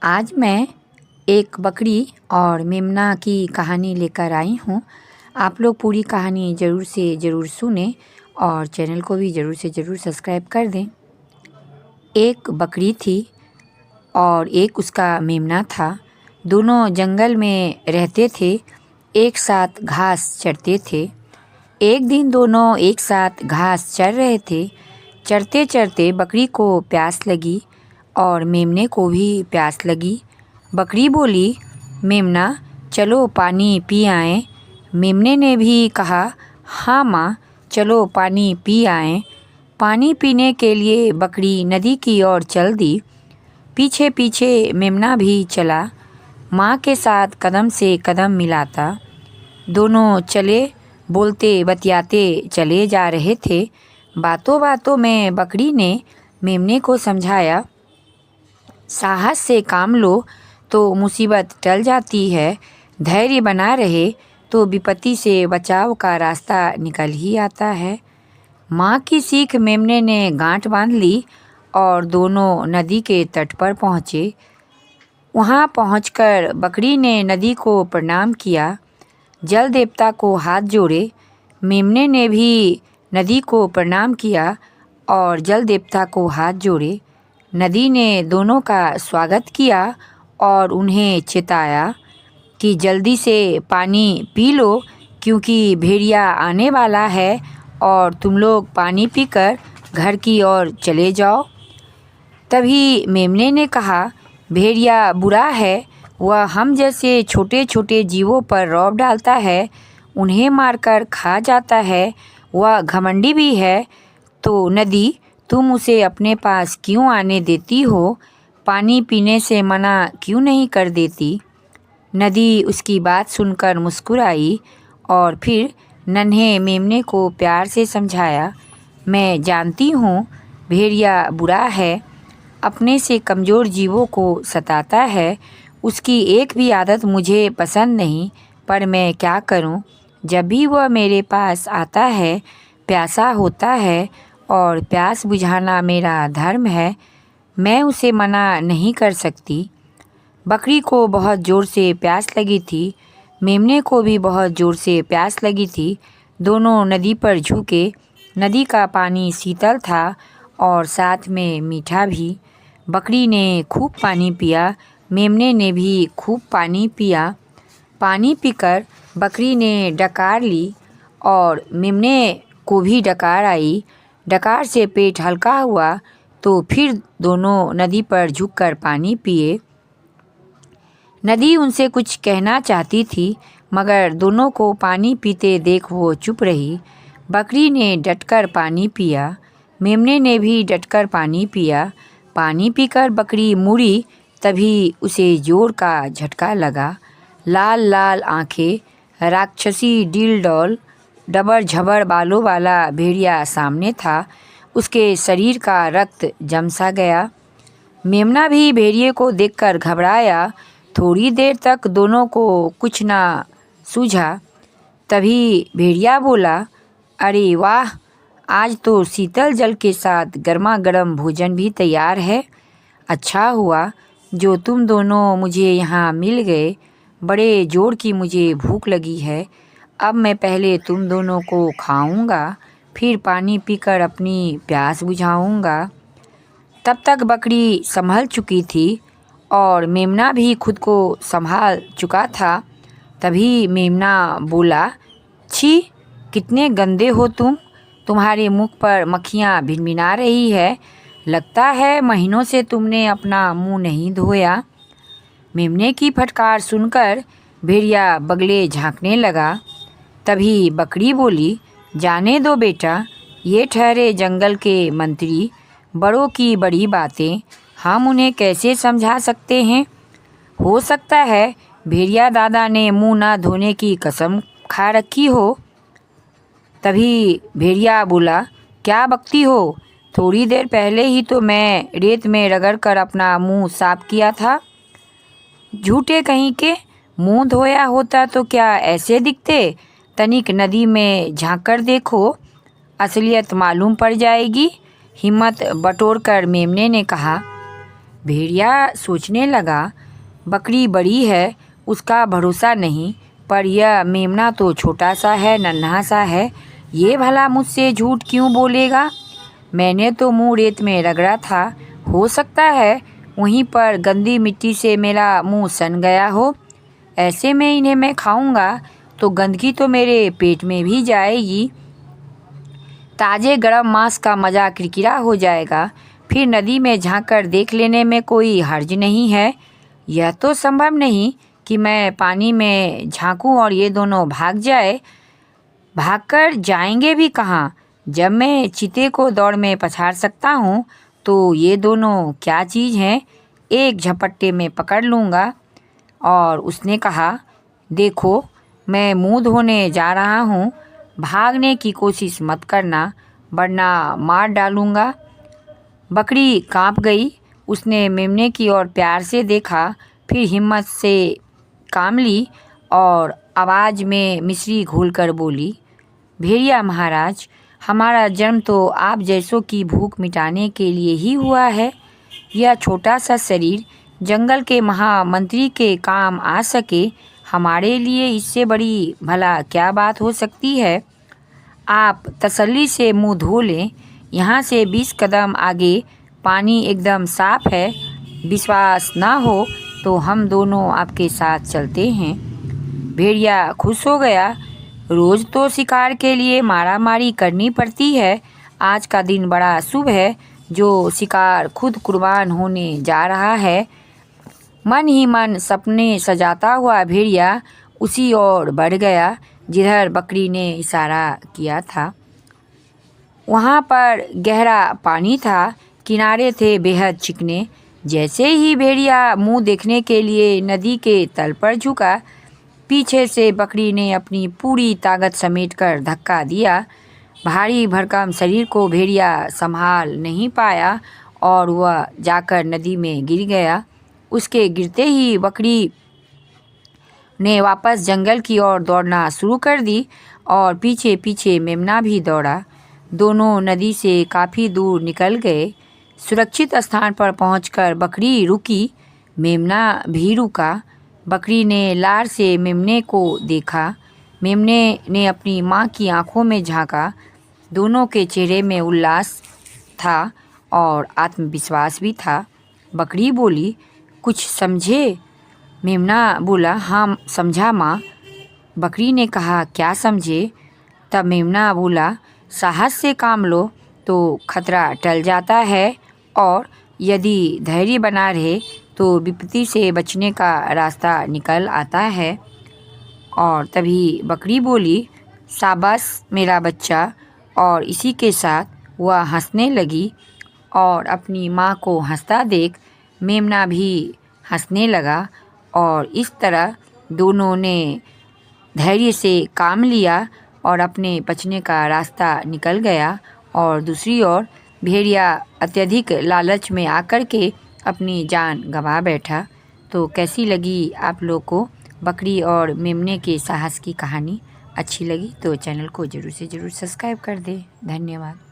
आज मैं एक बकरी और मेमना की कहानी लेकर आई हूँ। आप लोग पूरी कहानी ज़रूर से ज़रूर सुनें और चैनल को भी ज़रूर से ज़रूर सब्सक्राइब कर दें। एक बकरी थी और एक उसका मेमना था। दोनों जंगल में रहते थे, एक साथ घास चरते थे। एक दिन दोनों एक साथ घास चर रहे थे। चरते चरते बकरी को प्यास लगी और मेमने को भी प्यास लगी। बकरी बोली, मेमना चलो पानी पी आएँ। मेमने ने भी कहा, हाँ माँ, चलो पानी पी आएँ। पानी पीने के लिए बकरी नदी की ओर चल दी। पीछे पीछे मेमना भी चला, माँ के साथ कदम से कदम मिलाता। दोनों चले, बोलते बतियाते चले जा रहे थे। बातों बातों में बकरी ने मेमने को समझाया, साहस से काम लो तो मुसीबत टल जाती है, धैर्य बना रहे तो विपत्ति से बचाव का रास्ता निकल ही आता है। माँ की सीख मेमने ने गांठ बांध ली और दोनों नदी के तट पर पहुँचे। वहाँ पहुंचकर बकरी ने नदी को प्रणाम किया, जल देवता को हाथ जोड़े। मेमने ने भी नदी को प्रणाम किया और जल देवता को हाथ जोड़े। नदी ने दोनों का स्वागत किया और उन्हें चेताया कि जल्दी से पानी पी लो, क्योंकि भेड़िया आने वाला है और तुम लोग पानी पीकर घर की ओर चले जाओ। तभी मेमने ने कहा, भेड़िया बुरा है, वह हम जैसे छोटे छोटे जीवों पर रौब डालता है, उन्हें मारकर खा जाता है, वह घमंडी भी है। तो नदी, तुम उसे अपने पास क्यों आने देती हो? पानी पीने से मना क्यों नहीं कर देती? नदी उसकी बात सुनकर मुस्कुराई और फिर नन्हे मेमने को प्यार से समझाया, मैं जानती हूँ भेड़िया बुरा है, अपने से कमज़ोर जीवों को सताता है। उसकी एक भी आदत मुझे पसंद नहीं, पर मैं क्या करूँ? जब भी वह मेरे पास आता है, प्यासा होता है और प्यास बुझाना मेरा धर्म है, मैं उसे मना नहीं कर सकती। बकरी को बहुत ज़ोर से प्यास लगी थी, मेमने को भी बहुत ज़ोर से प्यास लगी थी। दोनों नदी पर झुके। नदी का पानी शीतल था और साथ में मीठा भी। बकरी ने खूब पानी पिया, मेमने ने भी खूब पानी पिया। पानी पीकर बकरी ने डकार ली और मेमने को भी डकार आई। डकार से पेट हल्का हुआ तो फिर दोनों नदी पर झुककर पानी पिए। नदी उनसे कुछ कहना चाहती थी, मगर दोनों को पानी पीते देख वो चुप रही। बकरी ने डटकर पानी पिया, मेमने ने भी डटकर पानी पिया। पानी पीकर बकरी मुड़ी, तभी उसे जोर का झटका लगा। लाल लाल आंखें, राक्षसी डील डॉल, डबर झबर बालों वाला भेड़िया सामने था। उसके शरीर का रक्त जम सा गया। मेमना भी भेड़िए को देखकर घबराया। थोड़ी देर तक दोनों को कुछ ना सूझा। तभी भेड़िया बोला, अरे वाह, आज तो शीतल जल के साथ गर्मा गर्म भोजन भी तैयार है। अच्छा हुआ जो तुम दोनों मुझे यहाँ मिल गए। बड़े जोर की मुझे भूख लगी है। अब मैं पहले तुम दोनों को खाऊंगा, फिर पानी पीकर अपनी प्यास बुझाऊंगा। तब तक बकरी संभल चुकी थी और मेमना भी खुद को संभाल चुका था। तभी मेमना बोला, छी, कितने गंदे हो तुम। तुम्हारे मुख पर मक्खियाँ भिनभिना रही है। लगता है महीनों से तुमने अपना मुंह नहीं धोया। मेमने की फटकार सुनकर भेड़िया बगले झांकने लगा। तभी बकरी बोली, जाने दो बेटा, ये ठहरे जंगल के मंत्री, बड़ों की बड़ी बातें हम उन्हें कैसे समझा सकते हैं। हो सकता है भेड़िया दादा ने मुंह ना धोने की कसम खा रखी हो। तभी भेड़िया बोला, क्या बकती हो? थोड़ी देर पहले ही तो मैं रेत में रगड़कर अपना मुंह साफ किया था। झूठे कहीं के, मुंह धोया होता तो क्या ऐसे दिखते? तनिक नदी में झांक कर देखो, असलियत मालूम पड़ जाएगी। हिम्मत बटोरकर मेमने ने कहा। भेड़िया सोचने लगा, बकरी बड़ी है, उसका भरोसा नहीं, पर यह मेमना तो छोटा सा है, नन्हा सा है, ये भला मुझसे झूठ क्यों बोलेगा। मैंने तो मुंह रेत में रगड़ा था, हो सकता है वहीं पर गंदी मिट्टी से मेरा मुंह सन गया हो। ऐसे में इन्हें मैं खाऊंगा तो गंदगी तो मेरे पेट में भी जाएगी, ताज़े गरम मांस का मज़ा किरकिरा हो जाएगा। फिर नदी में झांककर देख लेने में कोई हर्ज नहीं है। यह तो संभव नहीं कि मैं पानी में झांकूं और ये दोनों भाग जाए। भागकर जाएंगे भी कहाँ? जब मैं चीते को दौड़ में पछाड़ सकता हूँ तो ये दोनों क्या चीज़ हैं, एक झपट्टे में पकड़ लूँगा। और उसने कहा, देखो मैं मुंह धोने जा रहा हूँ, भागने की कोशिश मत करना वरना मार डालूँगा। बकरी कांप गई। उसने मेमने की ओर प्यार से देखा, फिर हिम्मत से काम ली और आवाज़ में मिश्री घोलकर बोली, भेड़िया महाराज, हमारा जन्म तो आप जैसों की भूख मिटाने के लिए ही हुआ है। यह छोटा सा शरीर जंगल के महामंत्री के काम आ सके, हमारे लिए इससे बड़ी भला क्या बात हो सकती है। आप तसल्ली से मुंह धो लें, यहाँ से 20 कदम आगे पानी एकदम साफ है। विश्वास ना हो तो हम दोनों आपके साथ चलते हैं। भेड़िया खुश हो गया। रोज़ तो शिकार के लिए मारामारी करनी पड़ती है, आज का दिन बड़ा शुभ है जो शिकार खुद कुर्बान होने जा रहा है। मन ही मन सपने सजाता हुआ भेड़िया उसी ओर बढ़ गया जिधर बकरी ने इशारा किया था। वहाँ पर गहरा पानी था, किनारे थे बेहद चिकने। जैसे ही भेड़िया मुंह देखने के लिए नदी के तल पर झुका, पीछे से बकरी ने अपनी पूरी ताकत समेटकर धक्का दिया। भारी भरकम शरीर को भेड़िया संभाल नहीं पाया और वह जाकर नदी में गिर गया। उसके गिरते ही बकरी ने वापस जंगल की ओर दौड़ना शुरू कर दी और पीछे पीछे मेमना भी दौड़ा। दोनों नदी से काफ़ी दूर निकल गए। सुरक्षित स्थान पर पहुंचकर बकरी रुकी, मेमना भी रुका। बकरी ने लार से मेमने को देखा। मेमने ने अपनी माँ की आंखों में झांका। दोनों के चेहरे में उल्लास था और आत्मविश्वास भी था। बकरी बोली, कुछ समझे? मेमना बोला, हाँ समझा माँ। बकरी ने कहा, क्या समझे? तब मेमना बोला, साहस से काम लो तो खतरा टल जाता है और यदि धैर्य बना रहे तो विपत्ति से बचने का रास्ता निकल आता है। और तभी बकरी बोली, शाबाश मेरा बच्चा। और इसी के साथ वह हंसने लगी और अपनी माँ को हंसता देख मेमना भी हंसने लगा। और इस तरह दोनों ने धैर्य से काम लिया और अपने बचने का रास्ता निकल गया। और दूसरी ओर भेड़िया अत्यधिक लालच में आकर के अपनी जान गंवा बैठा। तो कैसी लगी आप लोग को बकरी और मेमने के साहस की कहानी? अच्छी लगी तो चैनल को ज़रूर से ज़रूर सब्सक्राइब कर दें। धन्यवाद।